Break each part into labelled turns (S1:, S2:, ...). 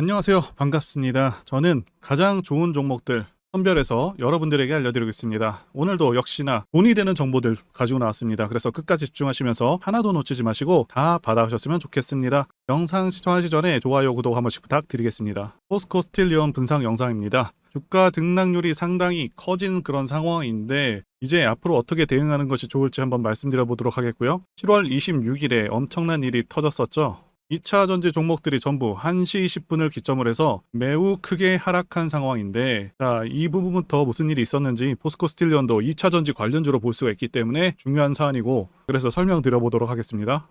S1: 안녕하세요. 반갑습니다. 저는 가장 좋은 종목들 선별해서 여러분들에게 알려드리겠습니다. 오늘도 역시나 돈이 되는 정보들 가지고 나왔습니다. 그래서 끝까지 집중하시면서 하나도 놓치지 마시고 다 받아가셨으면 좋겠습니다. 영상 시청하시 전에 좋아요, 구독 한 번씩 부탁드리겠습니다. 포스코 스틸리온 분석 영상입니다. 주가 등락률이 상당히 커진 그런 상황인데 이제 앞으로 어떻게 대응하는 것이 좋을지 한번 말씀드려 보도록 하겠고요. 7월 26일에 엄청난 일이 터졌었죠. 2차 전지 종목들이 전부 1시 20분을 기점으로 해서 매우 크게 하락한 상황인데, 자, 이 부분부터 무슨 일이 있었는지 포스코 스틸리온도 2차 전지 관련주로 볼 수가 있기 때문에 중요한 사안이고, 그래서 설명드려 보도록 하겠습니다.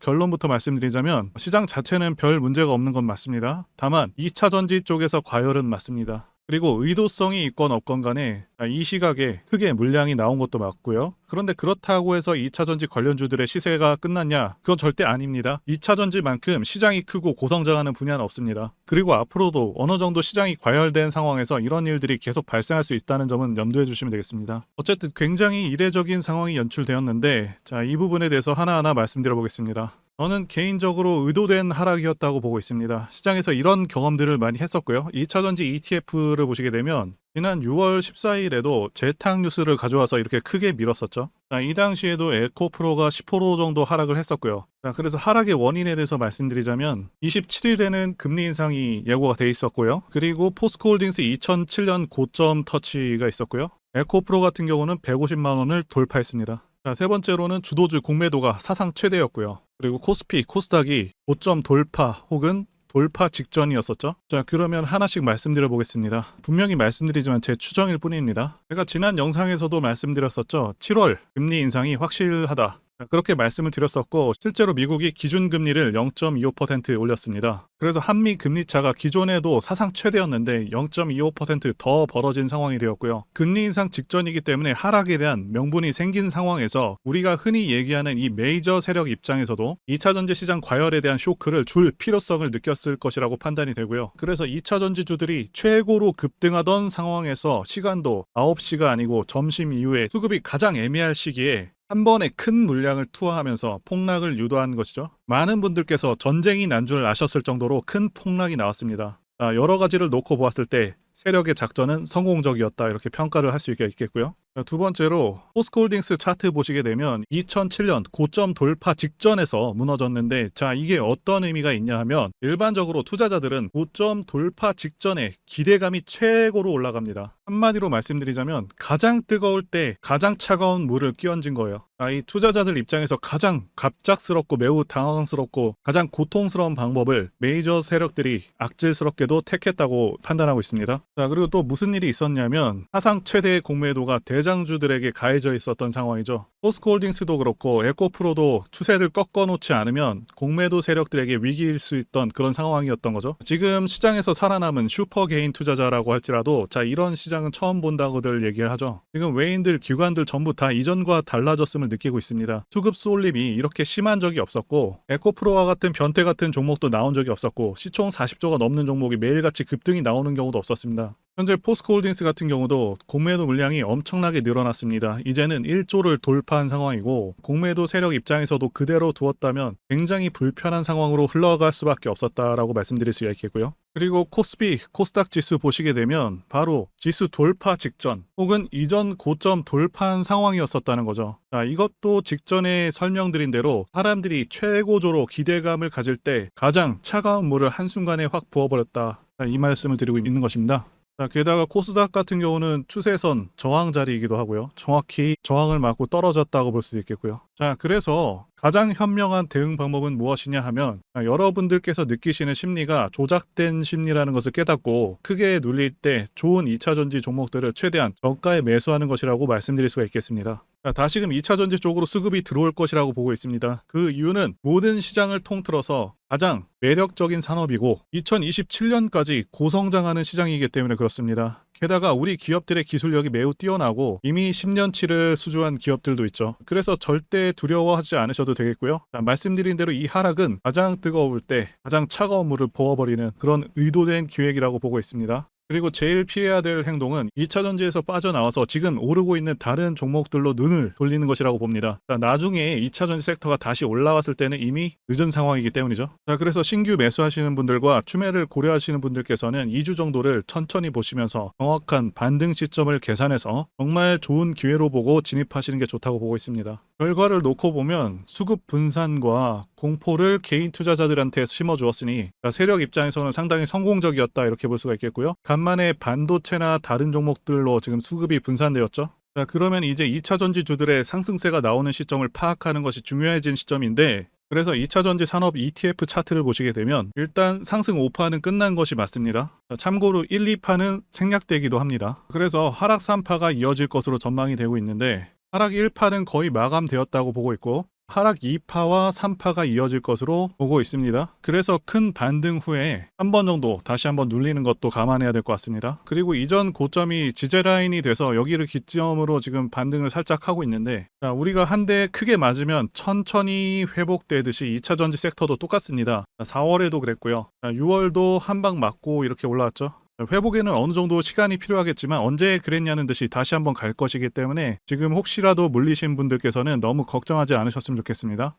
S1: 결론부터 말씀드리자면 시장 자체는 별 문제가 없는 건 맞습니다. 다만 2차 전지 쪽에서 과열은 맞습니다. 그리고 의도성이 있건 없건 간에 이 시각에 크게 물량이 나온 것도 맞고요. 그런데 그렇다고 해서 2차 전지 관련주들의 시세가 끝났냐? 그건 절대 아닙니다. 2차 전지만큼 시장이 크고 고성장하는 분야는 없습니다. 그리고 앞으로도 어느 정도 시장이 과열된 상황에서 이런 일들이 계속 발생할 수 있다는 점은 염두해 주시면 되겠습니다. 어쨌든 굉장히 이례적인 상황이 연출되었는데, 자, 이 부분에 대해서 하나하나 말씀드려 보겠습니다. 저는 개인적으로 의도된 하락이었다고 보고 있습니다. 시장에서 이런 경험들을 많이 했었고요. 2차전지 ETF를 보시게 되면 지난 6월 14일에도 재탕 뉴스를 가져와서 이렇게 크게 밀었었죠. 이 당시에도 에코프로가 10% 정도 하락을 했었고요. 그래서 하락의 원인에 대해서 말씀드리자면 27일에는 금리 인상이 예고가 돼 있었고요. 그리고 포스코홀딩스 2007년 고점 터치가 있었고요. 에코프로 같은 경우는 150만 원을 돌파했습니다. 자, 세 번째로는 주도주 공매도가 사상 최대였고요. 그리고 코스피, 코스닥이 고점 돌파 혹은 돌파 직전이었었죠. 자, 그러면 하나씩 말씀드려 보겠습니다. 분명히 말씀드리지만 제 추정일 뿐입니다. 제가 지난 영상에서도 말씀드렸었죠. 7월 금리 인상이 확실하다. 그렇게 말씀을 드렸었고, 실제로 미국이 기준금리를 0.25% 올렸습니다. 그래서 한미 금리 차가 기존에도 사상 최대였는데 0.25% 더 벌어진 상황이 되었고요. 금리 인상 직전이기 때문에 하락에 대한 명분이 생긴 상황에서 우리가 흔히 얘기하는 이 메이저 세력 입장에서도 2차 전지 시장 과열에 대한 쇼크를 줄 필요성을 느꼈을 것이라고 판단이 되고요. 그래서 2차 전지주들이 최고로 급등하던 상황에서 시간도 9시가 아니고 점심 이후에 수급이 가장 애매할 시기에 한 번에 큰 물량을 투하하면서 폭락을 유도한 것이죠. 많은 분들께서 전쟁이 난 줄 아셨을 정도로 큰 폭락이 나왔습니다. 여러 가지를 놓고 보았을 때 세력의 작전은 성공적이었다, 이렇게 평가를 할 수 있겠고요. 두 번째로 포스코홀딩스 차트 보시게 되면 2007년 고점 돌파 직전에서 무너졌는데, 자, 이게 어떤 의미가 있냐 하면 일반적으로 투자자들은 고점 돌파 직전에 기대감이 최고로 올라갑니다. 한마디로 말씀드리자면 가장 뜨거울 때 가장 차가운 물을 끼얹은 거예요. 이 투자자들 입장에서 가장 갑작스럽고 매우 당황스럽고 가장 고통스러운 방법을 메이저 세력들이 악질스럽게도 택했다고 판단하고 있습니다. 자, 그리고 또 무슨 일이 있었냐면 사상 최대의 공매도가 대장주들에게 가해져 있었던 상황이죠. 포스코홀딩스도 그렇고 에코프로도 추세를 꺾어놓지 않으면 공매도 세력들에게 위기일 수 있던 그런 상황이었던 거죠. 지금 시장에서 살아남은 슈퍼개인 투자자라고 할지라도, 자, 이런 시장은 처음 본다고들 얘기를 하죠. 지금 외인들, 기관들 전부 다 이전과 달라졌음을 느끼고 있습니다. 수급 쏠림이 이렇게 심한 적이 없었고, 에코프로와 같은 변태 같은 종목도 나온 적이 없었고, 시총 40조가 넘는 종목이 매일같이 급등이 나오는 경우도 없었습니다. 현재 포스코홀딩스 같은 경우도 공매도 물량이 엄청나게 늘어났습니다. 이제는 1조를 돌파한 상황이고, 공매도 세력 입장에서도 그대로 두었다면 굉장히 불편한 상황으로 흘러갈 수밖에 없었다라고 말씀드릴 수가 있겠고요. 그리고 코스피, 코스닥 지수 보시게 되면 바로 지수 돌파 직전 혹은 이전 고점 돌파한 상황이었었다는 거죠. 자, 이것도 직전에 설명드린 대로 사람들이 최고조로 기대감을 가질 때 가장 차가운 물을 한순간에 확 부어버렸다, 이 말씀을 드리고 있는 것입니다. 자, 게다가 코스닥 같은 경우는 추세선 저항 자리이기도 하고요. 정확히 저항을 맞고 떨어졌다고 볼 수도 있겠고요. 자, 그래서 가장 현명한 대응 방법은 무엇이냐 하면, 여러분들께서 느끼시는 심리가 조작된 심리라는 것을 깨닫고 크게 눌릴 때 좋은 2차 전지 종목들을 최대한 저가에 매수하는 것이라고 말씀드릴 수가 있겠습니다. 자, 다시금 2차 전지 쪽으로 수급이 들어올 것이라고 보고 있습니다. 그 이유는 모든 시장을 통틀어서 가장 매력적인 산업이고 2027년까지 고성장하는 시장이기 때문에 그렇습니다. 게다가 우리 기업들의 기술력이 매우 뛰어나고 이미 10년치를 수주한 기업들도 있죠. 그래서 절대 두려워하지 않으셔도 되겠고요. 자, 말씀드린 대로 이 하락은 가장 뜨거울 때 가장 차가운 물을 부어버리는 그런 의도된 기획이라고 보고 있습니다. 그리고 제일 피해야 될 행동은 2차 전지에서 빠져나와서 지금 오르고 있는 다른 종목들로 눈을 돌리는 것이라고 봅니다. 자, 나중에 2차 전지 섹터가 다시 올라왔을 때는 이미 늦은 상황이기 때문이죠. 자, 그래서 신규 매수하시는 분들과 추매를 고려하시는 분들께서는 2주 정도를 천천히 보시면서 정확한 반등 시점을 계산해서 정말 좋은 기회로 보고 진입하시는 게 좋다고 보고 있습니다. 결과를 놓고 보면 수급 분산과 공포를 개인 투자자들한테 심어주었으니 세력 입장에서는 상당히 성공적이었다 이렇게 볼 수가 있겠고요. 간만에 반도체나 다른 종목들로 지금 수급이 분산되었죠. 자, 그러면 이제 2차 전지주들의 상승세가 나오는 시점을 파악하는 것이 중요해진 시점인데, 그래서 2차 전지 산업 ETF 차트를 보시게 되면 일단 상승 5파는 끝난 것이 맞습니다. 참고로 1, 2파는 생략되기도 합니다. 그래서 하락 3파가 이어질 것으로 전망이 되고 있는데, 하락 1파는 거의 마감되었다고 보고 있고 하락 2파와 3파가 이어질 것으로 보고 있습니다. 그래서 큰 반등 후에 한 번 정도 다시 한번 눌리는 것도 감안해야 될 것 같습니다. 그리고 이전 고점이 지지 라인이 돼서 여기를 기점으로 지금 반등을 살짝 하고 있는데, 자, 우리가 한 대 크게 맞으면 천천히 회복되듯이 2차 전지 섹터도 똑같습니다. 4월에도 그랬고요. 6월도 한 방 맞고 이렇게 올라왔죠. 회복에는 어느 정도 시간이 필요하겠지만 언제 그랬냐는 듯이 다시 한번 갈 것이기 때문에 지금 혹시라도 물리신 분들께서는 너무 걱정하지 않으셨으면 좋겠습니다.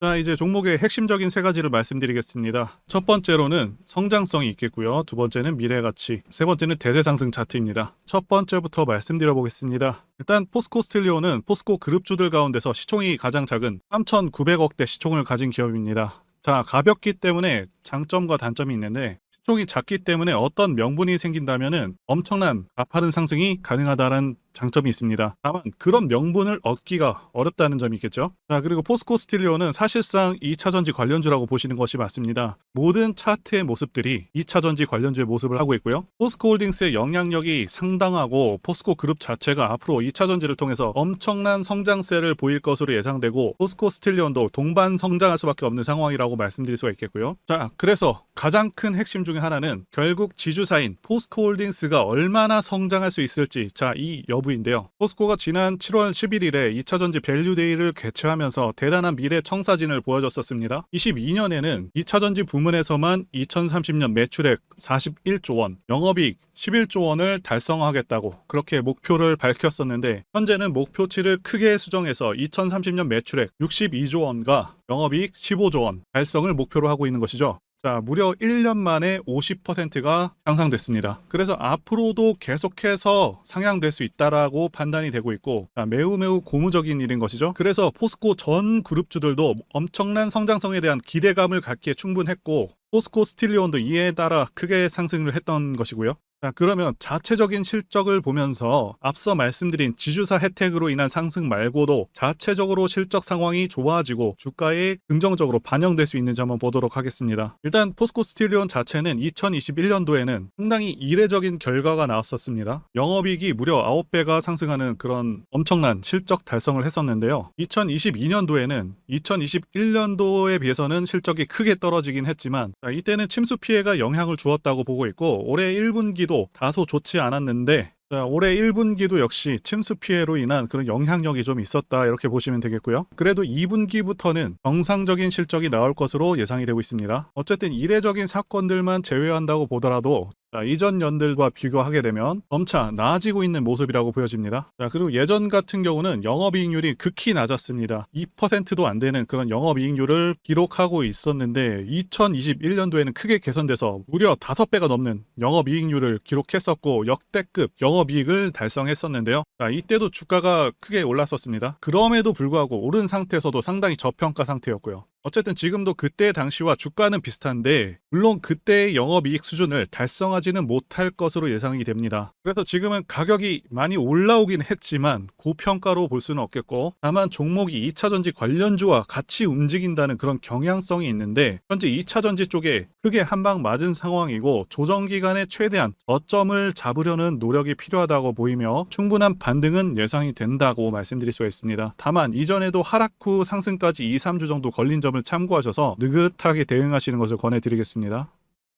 S1: 자, 이제 종목의 핵심적인 세 가지를 말씀드리겠습니다. 첫 번째로는 성장성이 있겠고요. 두 번째는 미래가치, 세 번째는 대세상승 차트입니다. 첫 번째부터 말씀드려 보겠습니다. 일단 포스코 스틸리오는 포스코 그룹주들 가운데서 시총이 가장 작은 3,900억대 시총을 가진 기업입니다. 자, 가볍기 때문에 장점과 단점이 있는데, 시총이 작기 때문에 어떤 명분이 생긴다면은 엄청난 가파른 상승이 가능하다는 장점이 있습니다. 다만 그런 명분을 얻기가 어렵다는 점이 있겠죠. 자, 그리고 포스코 스틸리오는 사실상 2차 전지 관련주라고 보시는 것이 맞습니다. 모든 차트의 모습들이 2차 전지 관련주의 모습을 하고 있고요. 포스코 홀딩스의 영향력이 상당하고 포스코 그룹 자체가 앞으로 2차 전지를 통해서 엄청난 성장세를 보일 것으로 예상되고, 포스코 스틸리온도 동반 성장할 수밖에 없는 상황이라고 말씀드릴 수가 있겠고요. 자, 그래서 가장 큰 핵심 중에 하나는 결국 지주사인 포스코 홀딩스가 얼마나 성장할 수 있을지, 자, 이 여부인데요. 포스코가 지난 7월 11일에 2차 전지 밸류데이를 개최하면서 대단한 미래 청사진을 보여줬었습니다. 22년에는 2차 전지 부문에서만 2030년 매출액 41조 원, 영업이익 11조 원을 달성하겠다고 그렇게 목표를 밝혔었는데, 현재는 목표치를 크게 수정해서 2030년 매출액 62조 원과 영업이익 15조 원 달성을 목표로 하고 있는 것이죠. 자, 무려 1년 만에 50%가 향상됐습니다. 그래서 앞으로도 계속해서 상향될 수 있다라고 판단이 되고 있고, 자, 매우 고무적인 일인 것이죠. 그래서 포스코 전 그룹주들도 엄청난 성장성에 대한 기대감을 갖기에 충분했고, 포스코 스틸리온도 이에 따라 크게 상승을 했던 것이고요. 자, 그러면 자체적인 실적을 보면서 앞서 말씀드린 지주사 혜택으로 인한 상승 말고도 자체적으로 실적 상황이 좋아지고 주가에 긍정적으로 반영될 수 있는지 한번 보도록 하겠습니다. 일단 포스코 스틸리온 자체는 2021년도에는 상당히 이례적인 결과가 나왔었습니다. 영업이익이 무려 9배가 상승하는 그런 엄청난 실적 달성을 했었는데요. 2022년도에는 2021년도에 비해서는 실적이 크게 떨어지긴 했지만, 자, 이때는 침수 피해가 영향을 주었다고 보고 있고, 올해 1분기도 다소 좋지 않았는데, 자, 올해 1분기도 역시 침수 피해로 인한 그런 영향력이 좀 있었다 이렇게 보시면 되겠고요. 그래도 2분기부터는 정상적인 실적이 나올 것으로 예상이 되고 있습니다. 어쨌든 이례적인 사건들만 제외한다고 보더라도, 자, 이전 년들과 비교하게 되면 점차 나아지고 있는 모습이라고 보여집니다. 자, 그리고 예전 같은 경우는 영업이익률이 극히 낮았습니다. 2%도 안 되는 그런 영업이익률을 기록하고 있었는데, 2021년도에는 크게 개선돼서 무려 5배가 넘는 영업이익률을 기록했었고 역대급 영업이익을 달성했었는데요. 자, 이때도 주가가 크게 올랐었습니다. 그럼에도 불구하고 오른 상태에서도 상당히 저평가 상태였고요. 어쨌든 지금도 그때 당시와 주가는 비슷한데, 물론 그때의 영업이익 수준을 달성하지는 못할 것으로 예상이 됩니다. 그래서 지금은 가격이 많이 올라오긴 했지만 고평가로 볼 수는 없겠고, 다만 종목이 2차 전지 관련주와 같이 움직인다는 그런 경향성이 있는데, 현재 2차 전지 쪽에 크게 한 방 맞은 상황이고 조정 기간에 최대한 저점을 잡으려는 노력이 필요하다고 보이며 충분한 반등은 예상이 된다고 말씀드릴 수가 있습니다. 다만 이전에도 하락 후 상승까지 2, 3주 정도 걸린 점을 참고하셔서 느긋하게 대응하시는 것을 권해드리겠습니다.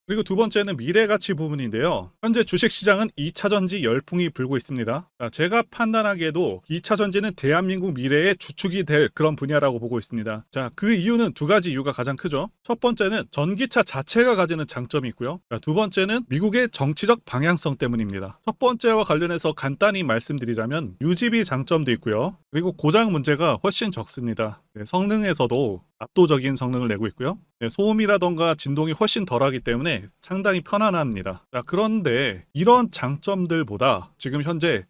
S1: 그리고 두 번째는 미래가치 부분인데요. 현재 주식시장은 2차 전지 열풍이 불고 있습니다. 자, 제가 판단하기에도 2차 전지는 대한민국 미래의 주축이 될 그런 분야라고 보고 있습니다. 자, 그 이유는 두 가지 이유가 가장 크죠. 첫 번째는 전기차 자체가 가지는 장점이 있고요. 자, 두 번째는 미국의 정치적 방향성 때문입니다. 첫 번째와 관련해서 간단히 말씀드리자면 유지비 장점도 있고요. 그리고 고장 문제가 훨씬 적습니다. 네, 성능에서도 압도적인 성능을 내고 있고요. 네, 소음이라던가 진동이 훨씬 덜하기 때문에 상당히 편안합니다. 자, 그런데 이런 장점들보다 지금 현재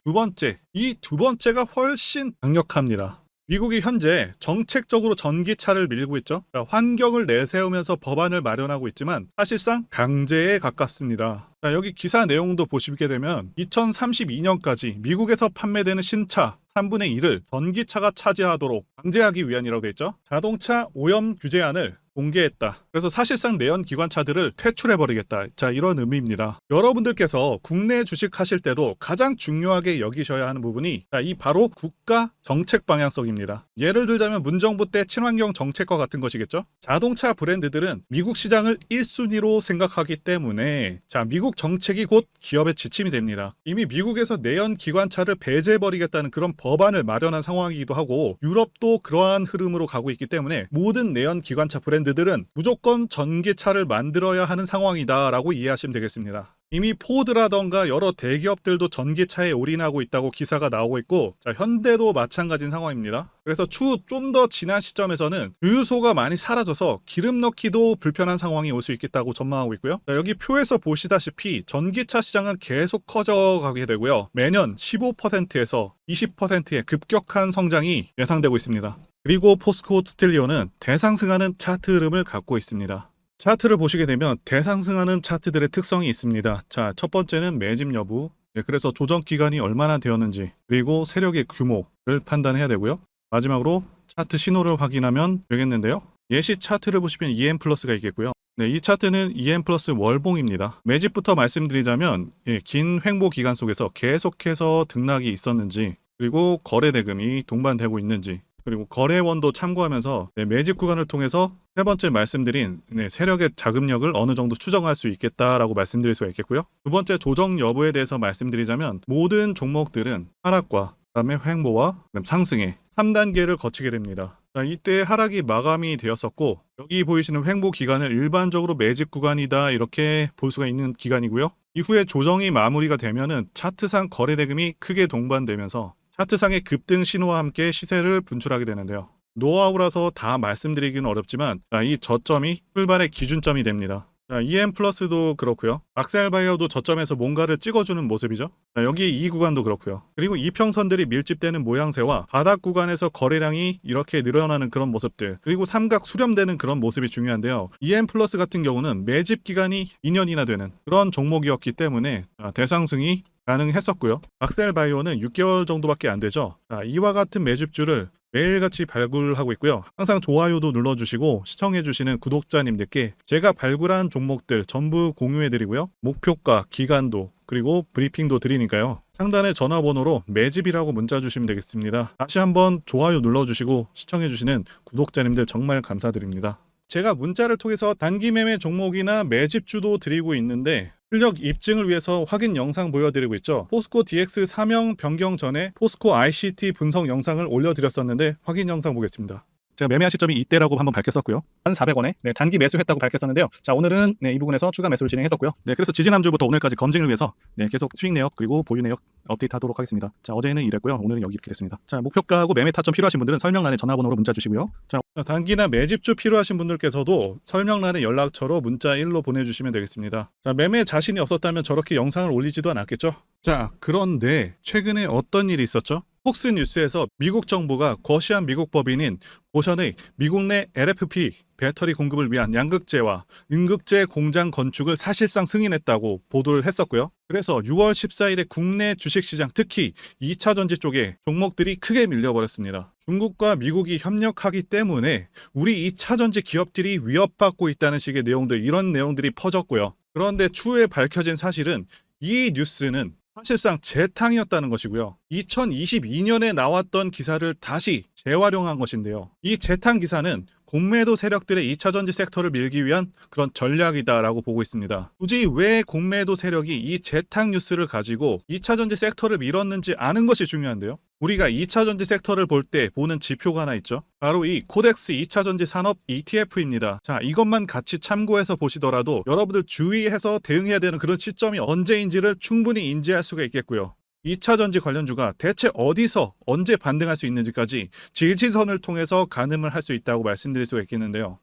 S1: 이 두 번째가 훨씬 강력합니다. 미국이 현재 정책적으로 전기차를 밀고 있죠. 자, 환경을 내세우면서 법안을 마련하고 있지만 사실상 강제에 가깝습니다. 자, 여기 기사 내용도 보시게 되면 2032년까지 미국에서 판매되는 신차 3분의 1을 전기차가 차지하도록 강제하기 위한이라고 되어 있죠. 자동차 오염 규제안을 공개했다. 그래서 사실상 내연 기관차들을 퇴출해버리겠다. 자, 이런 의미입니다. 여러분들께서 국내 주식하실 때도 가장 중요하게 여기셔야 하는 부분이 이 바로 국가 정책 방향성입니다. 예를 들자면 문정부 때 친환경 정책과 같은 것이겠죠. 자동차 브랜드들은 미국 시장을 1순위로 생각하기 때문에 미국 정책이 곧 기업의 지침이 됩니다. 이미 미국에서 내연 기관차를 배제해버리겠다는 그런 법안을 마련한 상황이기도 하고 유럽도 그러한 흐름으로 가고 있기 때문에 모든 내연 기관차 브랜드들은 무조건 전기차를 만들어야 하는 상황이다라고 이해하시면 되겠습니다. 이미 포드라던가 여러 대기업들도 전기차에 올인하고 있다고 기사가 나오고 있고 현대도 마찬가지인 상황입니다. 그래서 추후 좀 더 지난 시점에서는 주유소가 많이 사라져서 기름 넣기도 불편한 상황이 올 수 있겠다고 전망하고 있고요. 여기 표에서 보시다시피 전기차 시장은 계속 커져가게 되고요. 매년 15%에서 20%의 급격한 성장이 예상되고 있습니다. 그리고 포스코 스틸리온은 대상승하는 차트 흐름을 갖고 있습니다. 차트를 보시게 되면 대상승하는 차트들의 특성이 있습니다. 자, 첫 번째는 매집 여부, 그래서 조정 기간이 얼마나 되었는지, 그리고 세력의 규모를 판단해야 되고요. 마지막으로 차트 신호를 확인하면 되겠는데요. 예시 차트를 보시면 EM 플러스가 있겠고요. 네, 이 차트는 EM 플러스 월봉입니다. 매집부터 말씀드리자면 긴 횡보 기간 속에서 계속해서 등락이 있었는지, 그리고 거래 대금이 동반되고 있는지, 그리고 거래원도 참고하면서 매집 구간을 통해서 세 번째 말씀드린 세력의 자금력을 어느 정도 추정할 수 있겠다라고 말씀드릴 수가 있겠고요. 두 번째 조정 여부에 대해서 말씀드리자면 모든 종목들은 하락과 그다음에 횡보와 상승의 3단계를 거치게 됩니다. 자, 이때 하락이 마감이 되었었고 여기 보이시는 횡보 기간을 일반적으로 매집 구간이다 이렇게 볼 수가 있는 기간이고요. 이후에 조정이 마무리가 되면은 차트상 거래 대금이 크게 동반되면서 차트상의 급등 신호와 함께 시세를 분출하게 되는데요. 노하우라서 다 말씀드리기는 어렵지만 이 저점이 출발의 기준점이 됩니다. EM 플러스도 그렇고요. 악셀바이어도 저점에서 뭔가를 찍어주는 모습이죠. 여기 이 구간도 그렇고요. 그리고 이평선들이 밀집되는 모양새와 바닥 구간에서 거래량이 이렇게 늘어나는 그런 모습들, 그리고 삼각 수렴되는 그런 모습이 중요한데요. EM 플러스 같은 경우는 매집 기간이 2년이나 되는 그런 종목이었기 때문에 대상승이 가능했었고요. 악셀바이오는 6개월 정도밖에 안 되죠. 이와 같은 매집주를 매일같이 발굴하고 있고요. 항상 좋아요도 눌러주시고 시청해주시는 구독자님들께 제가 발굴한 종목들 전부 공유해드리고요. 목표가, 기간도 그리고 브리핑도 드리니까요. 상단의 전화번호로 매집이라고 문자 주시면 되겠습니다. 다시 한번 좋아요 눌러주시고 시청해주시는 구독자님들 정말 감사드립니다. 제가 문자를 통해서 단기 매매 종목이나 매집주도 드리고 있는데 실력 입증을 위해서 확인 영상 보여드리고 있죠. 포스코 DX 사명 변경 전에 포스코 ICT 분석 영상을 올려드렸었는데 확인 영상 보겠습니다. 제가 매매한 시점이 이때라고 한번 밝혔었고요. 1,400원에 단기 매수했다고 밝혔었는데요. 자, 오늘은 이 부분에서 추가 매수를 진행했었고요. 그래서 지지난주부터 오늘까지 검증을 위해서 계속 수익 내역 그리고 보유 내역 업데이트하도록 하겠습니다. 자, 어제는 이랬고요. 오늘은 여기 이렇게 됐습니다. 자, 목표가하고 매매 타점 필요하신 분들은 설명란에 전화번호로 문자 주시고요. 자, 단기나 매집주 필요하신 분들께서도 설명란에 연락처로 문자 1로 보내주시면 되겠습니다. 자, 매매 자신이 없었다면 저렇게 영상을 올리지도 않았겠죠. 자, 그런데 최근에 어떤 일이 있었죠? 폭스뉴스에서 미국 정부가 거시한 미국 법인인 고션의 미국 내 LFP 배터리 공급을 위한 양극재와 음극재 공장 건축을 사실상 승인했다고 보도를 했었고요. 그래서 6월 14일에 국내 주식시장 특히 2차 전지 쪽에 종목들이 크게 밀려버렸습니다. 중국과 미국이 협력하기 때문에 우리 2차 전지 기업들이 위협받고 있다는 식의 내용들, 이런 내용들이 퍼졌고요. 그런데 추후에 밝혀진 사실은 이 뉴스는 사실상 재탕이었다는 것이고요. 2022년에 나왔던 기사를 다시 재활용한 것인데요. 이 재탕 기사는 공매도 세력들의 2차전지 섹터를 밀기 위한 그런 전략이다라고 보고 있습니다. 굳이 왜 공매도 세력이 이 재탕 뉴스를 가지고 2차전지 섹터를 밀었는지 아는 것이 중요한데요. 우리가 2차전지 섹터를 볼 때 보는 지표가 하나 있죠. 바로 이 코덱스 2차전지 산업 ETF입니다. 자, 이것만 같이 참고해서 보시더라도 여러분들 주의해서 대응해야 되는 그런 시점이 언제인지를 충분히 인지할 수가 있겠고요. 2차전지 관련주가 대체 어디서 언제 반등할 수 있는지까지 지지선을 통해서 가늠을 할 수 있다고 말씀드릴 수가 있겠는데요.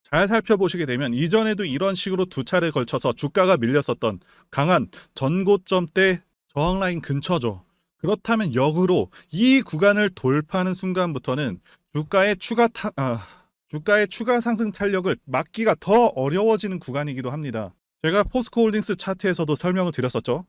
S1: 잘 살펴보시게 되면 이전에도 이런 식으로 두 차례에 걸쳐서 주가가 밀렸었던 강한 전고점대 저항라인 근처죠. 그렇다면 역으로 이 구간을 돌파하는 순간부터는 주가의 추가 상승 탄력을 막기가 더 어려워지는 구간이기도 합니다. 제가 포스코홀딩스 차트에서도 설명을 드렸었죠.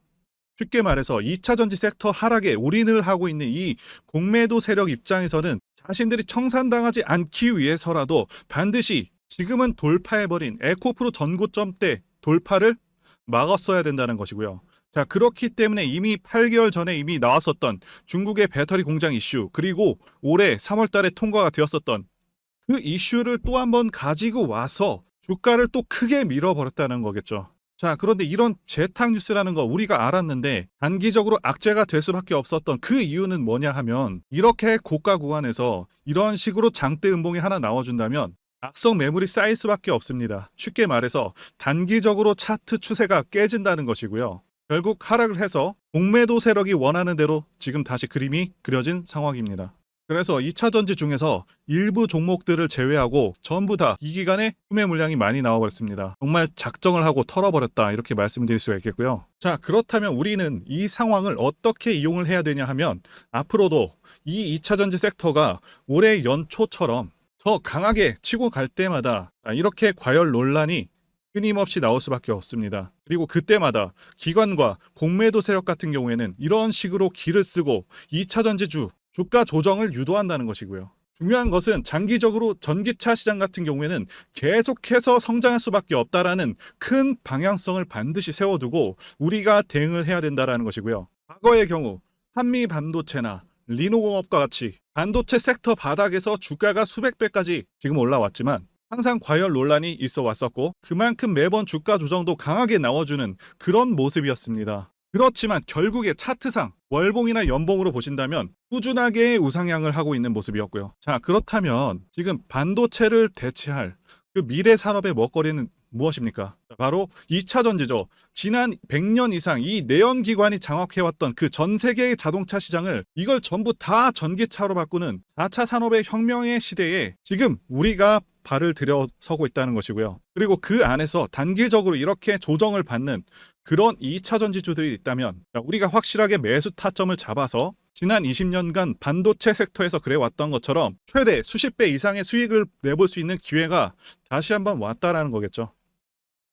S1: 쉽게 말해서 2차전지 섹터 하락에 올인을 하고 있는 이 공매도 세력 입장에서는 자신들이 청산당하지 않기 위해서라도 반드시 지금은 돌파해버린 에코프로 전고점대 돌파를 막았어야 된다는 것이고요. 자, 그렇기 때문에 이미 8개월 전에 이미 나왔었던 중국의 배터리 공장 이슈, 그리고 올해 3월 달에 통과가 되었었던 그 이슈를 또 한번 가지고 와서 주가를 또 크게 밀어버렸다는 거겠죠. 자, 그런데 이런 재탕 뉴스라는 거 우리가 알았는데 단기적으로 악재가 될 수밖에 없었던 그 이유는 뭐냐 하면, 이렇게 고가 구간에서 이런 식으로 장대 음봉이 하나 나와준다면 악성 매물이 쌓일 수밖에 없습니다. 쉽게 말해서 단기적으로 차트 추세가 깨진다는 것이고요. 결국 하락을 해서 공매도 세력이 원하는 대로 지금 다시 그림이 그려진 상황입니다. 그래서 2차전지 중에서 일부 종목들을 제외하고 전부 다 이 기간에 투매 물량이 많이 나와버렸습니다. 정말 작정을 하고 털어버렸다, 이렇게 말씀드릴 수가 있겠고요. 자, 그렇다면 우리는 이 상황을 어떻게 이용을 해야 되냐 하면, 앞으로도 이 2차전지 섹터가 올해 연초처럼 더 강하게 치고 갈 때마다 이렇게 과열 논란이 끊임없이 나올 수밖에 없습니다. 그리고 그때마다 기관과 공매도 세력 같은 경우에는 이런 식으로 기를 쓰고 2차전지주 주가 조정을 유도한다는 것이고요. 중요한 것은 장기적으로 전기차 시장 같은 경우에는 계속해서 성장할 수밖에 없다라는 큰 방향성을 반드시 세워두고 우리가 대응을 해야 된다는 것이고요. 과거의 경우 한미 반도체나 리노공업과 같이 반도체 섹터 바닥에서 주가가 수백 배까지 지금 올라왔지만 항상 과열 논란이 있어 왔었고, 그만큼 매번 주가 조정도 강하게 나와주는 그런 모습이었습니다. 그렇지만 결국에 차트상 월봉이나 연봉으로 보신다면 꾸준하게 우상향을 하고 있는 모습이었고요. 자, 그렇다면 지금 반도체를 대체할 그 미래 산업의 먹거리는 무엇입니까? 바로 2차전지죠. 지난 100년 이상 이 내연기관이 장악해왔던 그 전 세계의 자동차 시장을 이걸 전부 다 전기차로 바꾸는 4차 산업의 혁명의 시대에 지금 우리가 발을 들여서고 있다는 것이고요. 그리고 그 안에서 단기적으로 이렇게 조정을 받는 그런 2차전지주들이 있다면 우리가 확실하게 매수 타점을 잡아서 지난 20년간 반도체 섹터에서 그래왔던 것처럼 최대 수십 배 이상의 수익을 내볼 수 있는 기회가 다시 한번 왔다라는 거겠죠.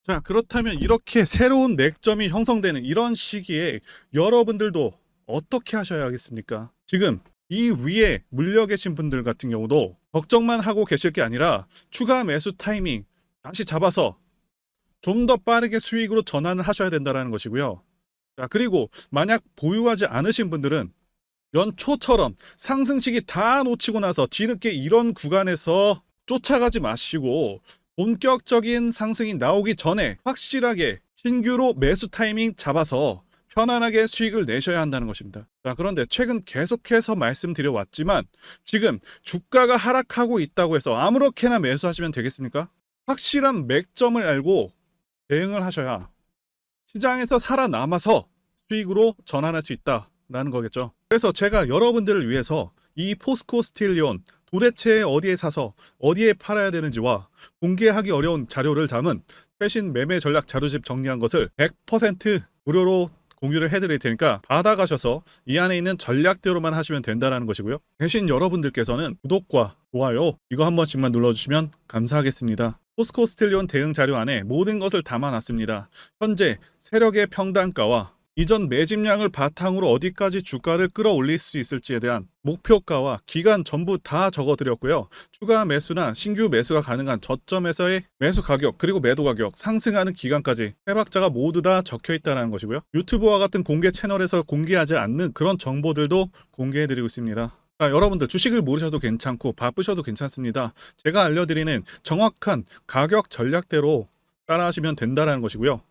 S1: 자, 그렇다면 이렇게 새로운 맥점이 형성되는 이런 시기에 여러분들도 어떻게 하셔야겠습니까? 지금 이 위에 물려 계신 분들 같은 경우도 걱정만 하고 계실 게 아니라 추가 매수 타이밍 다시 잡아서 좀 더 빠르게 수익으로 전환을 하셔야 된다는 것이고요. 자, 그리고 만약 보유하지 않으신 분들은 연초처럼 상승 시기 다 놓치고 나서 뒤늦게 이런 구간에서 쫓아가지 마시고 본격적인 상승이 나오기 전에 확실하게 신규로 매수 타이밍 잡아서 편안하게 수익을 내셔야 한다는 것입니다. 자, 그런데 최근 계속해서 말씀드려 왔지만 지금 주가가 하락하고 있다고 해서 아무렇게나 매수하시면 되겠습니까? 확실한 맥점을 알고 대응을 하셔야 시장에서 살아남아서 수익으로 전환할 수 있다라는 거겠죠. 그래서 제가 여러분들을 위해서 이 포스코 스틸리온 도대체 어디에 사서 어디에 팔아야 되는지와 공개하기 어려운 자료를 담은 최신 매매 전략 자료집 정리한 것을 100% 무료로 공유를 해드릴 테니까 받아가셔서 이 안에 있는 전략대로만 하시면 된다는 것이고요. 대신 여러분들께서는 구독과 좋아요 이거 한 번씩만 눌러주시면 감사하겠습니다. 포스코 스틸리온 대응 자료 안에 모든 것을 담아놨습니다. 현재 세력의 평단가와 이전 매집량을 바탕으로 어디까지 주가를 끌어올릴 수 있을지에 대한 목표가와 기간 전부 다 적어드렸고요. 추가 매수나 신규 매수가 가능한 저점에서의 매수 가격 그리고 매도 가격, 상승하는 기간까지 해박자가 모두 다 적혀있다는 것이고요. 유튜브와 같은 공개 채널에서 공개하지 않는 그런 정보들도 공개해드리고 있습니다. 자, 여러분들 주식을 모르셔도 괜찮고 바쁘셔도 괜찮습니다. 제가 알려드리는 정확한 가격 전략대로 따라하시면 된다라는 것이고요.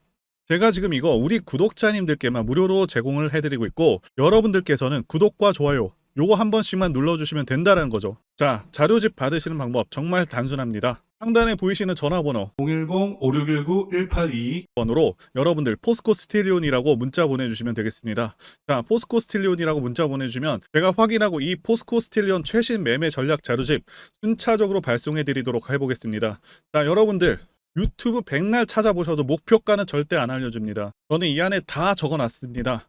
S1: 제가 지금 이거 우리 구독자님들께만 무료로 제공을 해드리고 있고 여러분들께서는 구독과 좋아요 요거 한 번씩만 눌러주시면 된다는 거죠. 자, 자료집 받으시는 방법 정말 단순합니다. 상단에 보이시는 전화번호 010-5619-1822번으로 여러분들 포스코 스틸리온이라고 문자 보내주시면 되겠습니다. 자, 포스코 스틸리온이라고 문자 보내주시면 제가 확인하고 이 포스코 스틸리온 최신 매매 전략 자료집 순차적으로 발송해 드리도록 해보겠습니다. 자, 여러분들 유튜브 백날 찾아보셔도 목표가는 절대 안 알려줍니다. 저는 이 안에 다 적어놨습니다.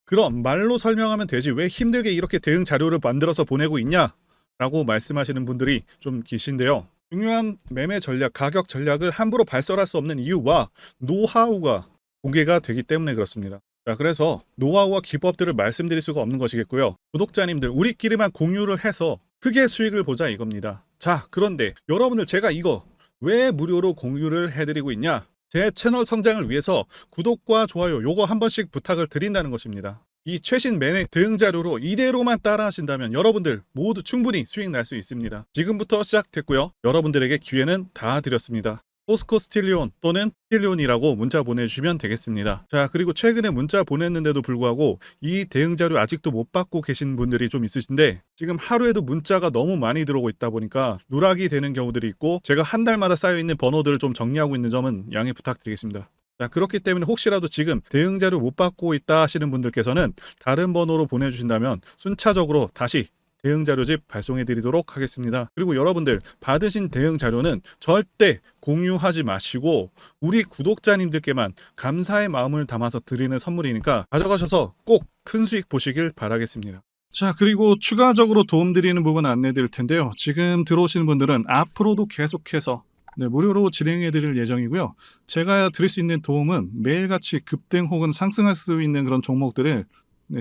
S1: 그럼 말로 설명하면 되지 왜 힘들게 이렇게 대응 자료를 만들어서 보내고 있냐? 라고 말씀하시는 분들이 좀 계신데요. 중요한 매매 전략, 가격 전략을 함부로 발설할 수 없는 이유와 노하우가 공개가 되기 때문에 그렇습니다. 자, 그래서 노하우와 기법들을 말씀드릴 수가 없는 것이겠고요. 구독자님들 우리끼리만 공유를 해서 크게 수익을 보자 이겁니다. 자, 그런데 여러분들 제가 이거 왜 무료로 공유를 해드리고 있냐? 제 채널 성장을 위해서 구독과 좋아요 요거 한 번씩 부탁을 드린다는 것입니다. 이 최신 매매 대응 자료로 이대로만 따라 하신다면 여러분들 모두 충분히 수익 날 수 있습니다. 지금부터 시작됐고요. 여러분들에게 기회는 다 드렸습니다. 포스코 스틸리온 또는 스틸리온이라고 문자 보내주시면 되겠습니다. 자, 그리고 최근에 문자 보냈는데도 불구하고 이 대응 자료 아직도 못 받고 계신 분들이 좀 있으신데 지금 하루에도 문자가 너무 많이 들어오고 있다 보니까 누락이 되는 경우들이 있고 제가 한 달마다 쌓여있는 번호들을 좀 정리하고 있는 점은 양해 부탁드리겠습니다. 자, 그렇기 때문에 혹시라도 지금 대응 자료 못 받고 있다 하시는 분들께서는 다른 번호로 보내주신다면 순차적으로 다시 대응 자료집 발송해 드리도록 하겠습니다. 그리고 여러분들 받으신 대응 자료는 절대 공유하지 마시고 우리 구독자님들께만 감사의 마음을 담아서 드리는 선물이니까 가져가셔서 꼭 큰 수익 보시길 바라겠습니다. 자, 그리고 추가적으로 도움드리는 부분 안내 드릴 텐데요. 지금 들어오시는 분들은 앞으로도 계속해서 무료로 진행해 드릴 예정이고요. 제가 드릴 수 있는 도움은 매일같이 급등 혹은 상승할 수 있는 그런 종목들을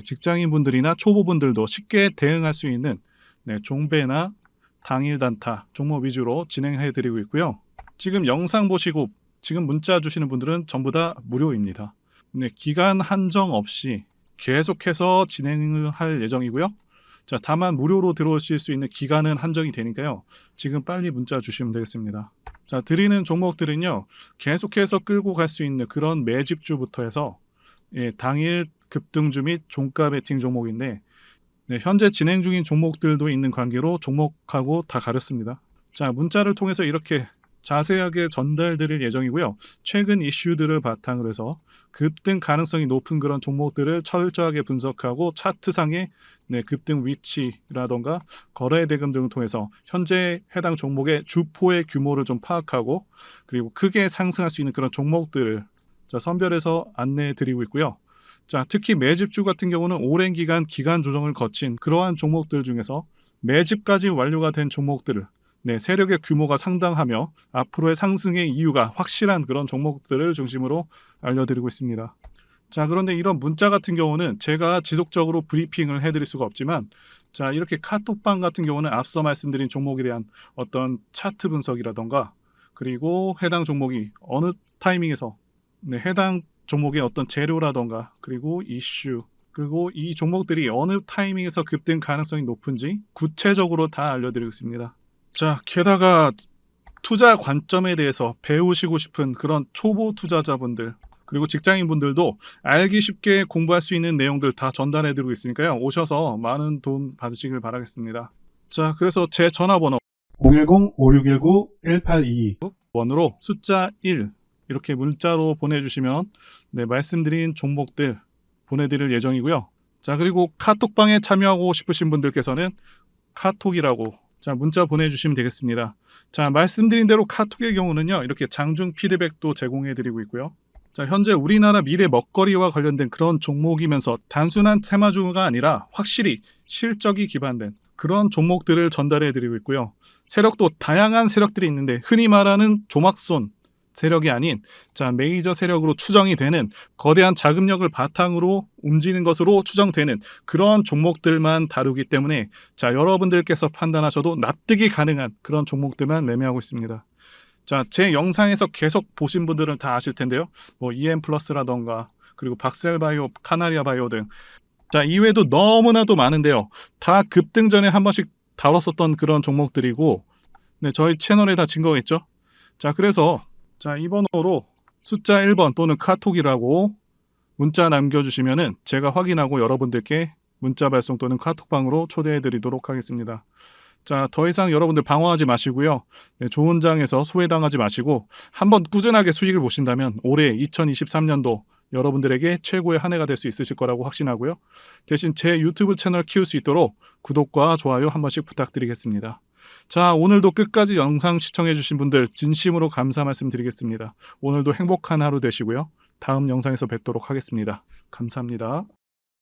S1: 직장인분들이나 초보분들도 쉽게 대응할 수 있는 종배나 당일 단타 종목 위주로 진행해 드리고 있고요. 지금 영상 보시고 지금 문자 주시는 분들은 전부 다 무료입니다. 기간 한정 없이 계속해서 진행을 할 예정이고요. 자, 다만 무료로 들어오실 수 있는 기간은 한정이 되니까요. 지금 빨리 문자 주시면 되겠습니다. 자, 드리는 종목들은요. 계속해서 끌고 갈 수 있는 그런 매집주부터 해서 당일 급등주 및 종가 베팅 종목인데 현재 진행 중인 종목들도 있는 관계로 종목하고 다 가렸습니다. 자, 문자를 통해서 이렇게 자세하게 전달드릴 예정이고요. 최근 이슈들을 바탕으로 해서 급등 가능성이 높은 그런 종목들을 철저하게 분석하고 차트상의 급등 위치라던가 거래 대금 등을 통해서 현재 해당 종목의 주포의 규모를 좀 파악하고 그리고 크게 상승할 수 있는 그런 종목들을 선별해서 안내해 드리고 있고요. 자, 특히 매집주 같은 경우는 오랜 기간 조정을 거친 그러한 종목들 중에서 매집까지 완료가 된 종목들을 세력의 규모가 상당하며 앞으로의 상승의 이유가 확실한 그런 종목들을 중심으로 알려드리고 있습니다. 자, 그런데 이런 문자 같은 경우는 제가 지속적으로 브리핑을 해드릴 수가 없지만 자, 이렇게 카톡방 같은 경우는 앞서 말씀드린 종목에 대한 어떤 차트 분석이라던가 그리고 해당 종목이 어느 타이밍에서 해당 종목의 어떤 재료라던가 그리고 이슈 그리고 이 종목들이 어느 타이밍에서 급등 가능성이 높은지 구체적으로 다 알려드리고 있습니다. 자, 게다가 투자 관점에 대해서 배우시고 싶은 그런 초보 투자자분들 그리고 직장인분들도 알기 쉽게 공부할 수 있는 내용들 다 전달해드리고 있으니까요. 오셔서 많은 도움 받으시길 바라겠습니다. 자, 그래서 제 전화번호 010-5619-1822번으로 숫자 1 이렇게 문자로 보내주시면 말씀드린 종목들 보내드릴 예정이고요. 자, 그리고 카톡방에 참여하고 싶으신 분들께서는 카톡이라고 문자 보내주시면 되겠습니다. 자, 말씀드린 대로 카톡의 경우는요. 이렇게 장중 피드백도 제공해드리고 있고요. 자, 현재 우리나라 미래 먹거리와 관련된 그런 종목이면서 단순한 테마주가 아니라 확실히 실적이 기반된 그런 종목들을 전달해드리고 있고요. 세력도 다양한 세력들이 있는데 흔히 말하는 조막손 세력이 아닌 메이저 세력으로 추정이 되는 거대한 자금력을 바탕으로 움직이는 것으로 추정되는 그런 종목들만 다루기 때문에 여러분들께서 판단하셔도 납득이 가능한 그런 종목들만 매매하고 있습니다. 자, 제 영상에서 계속 보신 분들은 다 아실 텐데요. EM 플러스라던가 그리고 박셀바이오, 카나리아 바이오 등 자, 이외에도 너무나도 많은데요. 다 급등 전에 한 번씩 다뤘었던 그런 종목들이고, 네, 저희 채널에 다 증거가 있죠. 자, 그래서 자, 이 번호로 숫자 1번 또는 카톡이라고 문자 남겨주시면은 제가 확인하고 여러분들께 문자 발송 또는 카톡방으로 초대해 드리도록 하겠습니다. 자, 더 이상 여러분들 방어하지 마시고요. 네, 좋은 장에서 소외당하지 마시고 한번 꾸준하게 수익을 보신다면 올해 2023년도 여러분들에게 최고의 한 해가 될 수 있으실 거라고 확신하고요. 대신 제 유튜브 채널 키울 수 있도록 구독과 좋아요 한 번씩 부탁드리겠습니다. 자, 오늘도 끝까지 영상 시청해 주신 분들 진심으로 감사 말씀드리겠습니다. 오늘도 행복한 하루 되시고요. 다음 영상에서 뵙도록 하겠습니다. 감사합니다.